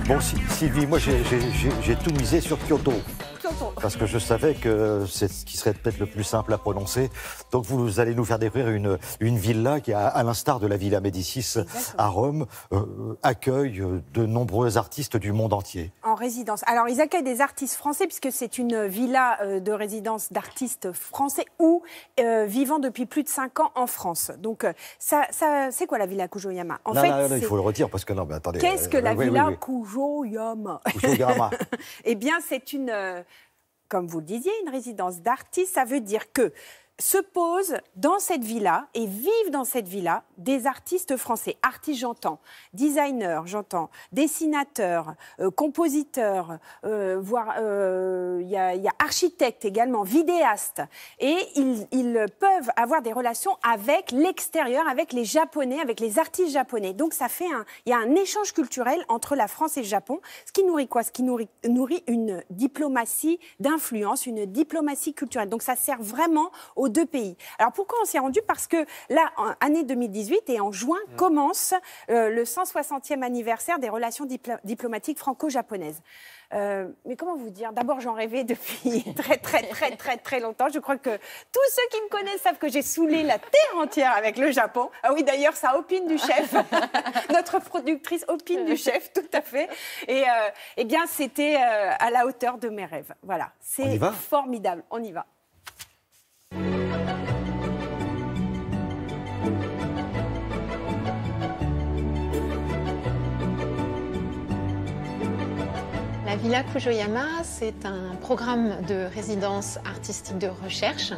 Bon, Sylvie, moi j'ai tout misé sur Kyoto. Parce que je savais que c'est ce qui serait peut-être le plus simple à prononcer. Donc vous allez nous faire découvrir une villa qui, à l'instar de la Villa Médicis à Rome, accueille de nombreux artistes du monde entier. En résidence. Alors ils accueillent des artistes français puisque c'est une villa de résidence d'artistes français ou vivant depuis plus de 5 ans en France. Donc ça c'est quoi la Villa Kujoyama? En fait, non, il faut le redire parce que non, mais attendez. Qu'est-ce que la Villa Kujoyama? Eh bien, c'est une, comme vous le disiez, une résidence d'artistes. Ça veut dire que se posent dans cette villa et vivent dans cette villa des artistes français. Artistes, j'entends, designers, j'entends, dessinateurs, compositeurs, voire il y a architectes également, vidéastes. Et ils peuvent avoir des relations avec l'extérieur, avec les Japonais, avec les artistes japonais. Donc ça fait il y a un échange culturel entre la France et le Japon. Ce qui nourrit quoi? Ce qui nourrit une diplomatie d'influence, une diplomatie culturelle. Donc ça sert vraiment aux deux pays. Alors pourquoi on s'y est rendu? Parce que là, en année 2018 et en juin, commence le 160e anniversaire des relations diplomatiques franco-japonaises. Mais comment vous dire? D'abord, j'en rêvais depuis très longtemps. Je crois que tous ceux qui me connaissent savent que j'ai saoulé la terre entière avec le Japon. Ah oui, d'ailleurs, ça opine du chef. Notre productrice opine du chef, tout à fait. Et eh bien, c'était à la hauteur de mes rêves. Voilà, c'est formidable. On y va. La Villa Kujoyama, c'est un programme de résidence artistique de recherche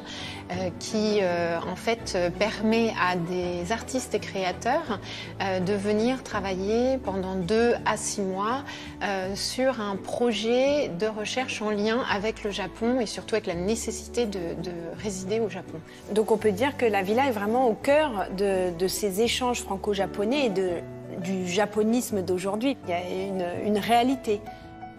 qui, en fait, permet à des artistes et créateurs de venir travailler pendant 2 à 6 mois sur un projet de recherche en lien avec le Japon et surtout avec la nécessité de résider au Japon. Donc on peut dire que la Villa est vraiment au cœur de ces échanges franco-japonais et du japonisme d'aujourd'hui. Il y a une réalité.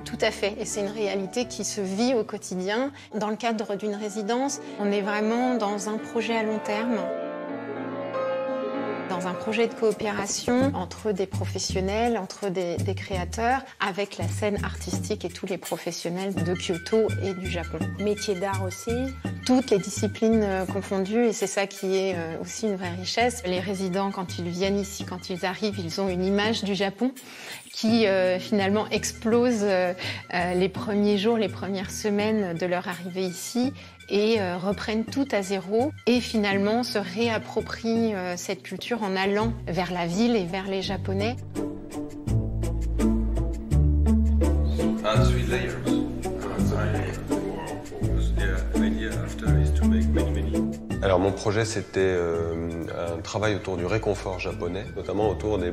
Tout à fait, et c'est une réalité qui se vit au quotidien. Dans le cadre d'une résidence, on est vraiment dans un projet à long terme, dans un projet de coopération entre des professionnels, entre des créateurs, avec la scène artistique et tous les professionnels de Kyoto et du Japon. Métier d'art aussi? Toutes les disciplines confondues, et c'est ça qui est aussi une vraie richesse. Les résidents, quand ils viennent ici, quand ils arrivent, ils ont une image du Japon qui finalement explose les premiers jours, les premières semaines de leur arrivée ici et reprennent tout à zéro et finalement se réapproprient cette culture en allant vers la ville et vers les Japonais. Alors mon projet c'était un travail autour du réconfort japonais, notamment autour des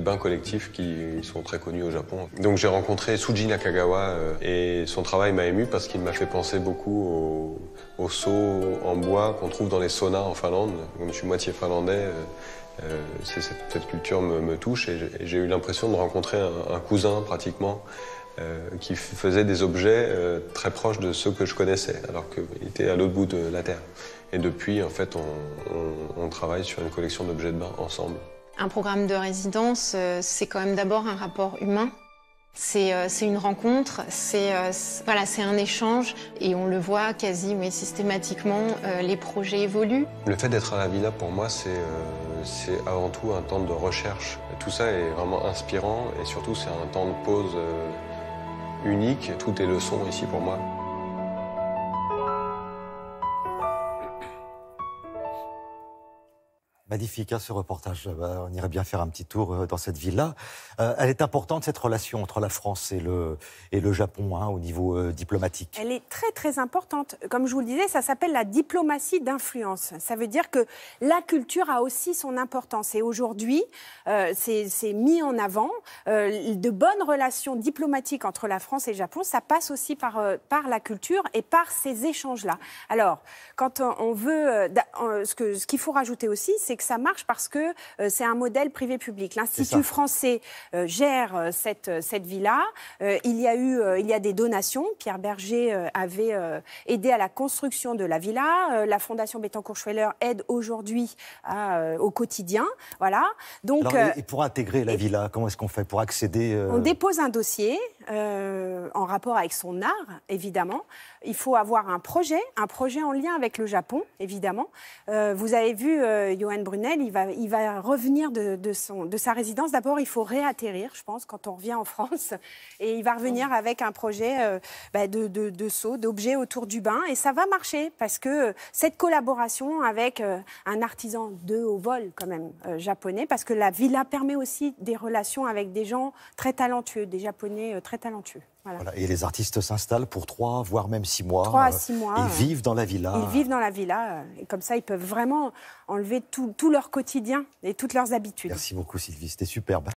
bains collectifs qui sont très connus au Japon. Donc j'ai rencontré Tsuji Nakagawa et son travail m'a ému parce qu'il m'a fait penser beaucoup aux seaux en bois qu'on trouve dans les saunas en Finlande. Comme je suis moitié finlandais, cette culture me touche et j'ai eu l'impression de rencontrer un cousin pratiquement qui faisait des objets très proches de ceux que je connaissais, alors qu'il était à l'autre bout de la Terre. Et depuis, en fait, on travaille sur une collection d'objets de bain ensemble. Un programme de résidence, c'est quand même d'abord un rapport humain. C'est une rencontre, c'est un échange et on le voit quasi systématiquement, les projets évoluent. Le fait d'être à la villa, pour moi, c'est avant tout un temps de recherche. Tout ça est vraiment inspirant et surtout c'est un temps de pause unique. Tout est leçon ici pour moi. Magnifique, hein, ce reportage. On irait bien faire un petit tour dans cette ville-là. Elle est importante, cette relation entre la France et le Japon, hein, au niveau diplomatique. Elle est très importante. Comme je vous le disais, ça s'appelle la diplomatie d'influence. Ça veut dire que la culture a aussi son importance. Et aujourd'hui, c'est mis en avant. De bonnes relations diplomatiques entre la France et le Japon, ça passe aussi par la culture et par ces échanges-là. Alors, quand on veut... ce qu'il faut rajouter aussi, c'est que que ça marche parce que c'est un modèle privé-public. L'Institut français gère cette villa. Il y a des donations. Pierre Berger avait aidé à la construction de la villa. La Fondation Bettencourt-Schweller aide aujourd'hui au quotidien. Voilà. Donc, alors, et pour intégrer la villa, comment est-ce qu'on fait pour accéder On dépose un dossier en rapport avec son art, évidemment. Il faut avoir un projet en lien avec le Japon, évidemment. Vous avez vu Johan Brunel, il va revenir de sa résidence. D'abord, il faut réatterrir, je pense, quand on revient en France. Et il va revenir avec un projet de seau, d'objets autour du bain. Et ça va marcher, parce que cette collaboration avec un artisan de haut vol, quand même, japonais, parce que la villa permet aussi des relations avec des gens très talentueux, des Japonais très talentueux. Voilà. Et les artistes s'installent pour 3, voire même 6 mois. 3 à 6 mois. Et vivent dans la villa. Ils vivent dans la villa. Et comme ça, ils peuvent vraiment enlever tout leur quotidien et toutes leurs habitudes. Merci beaucoup, Sylvie. C'était superbe.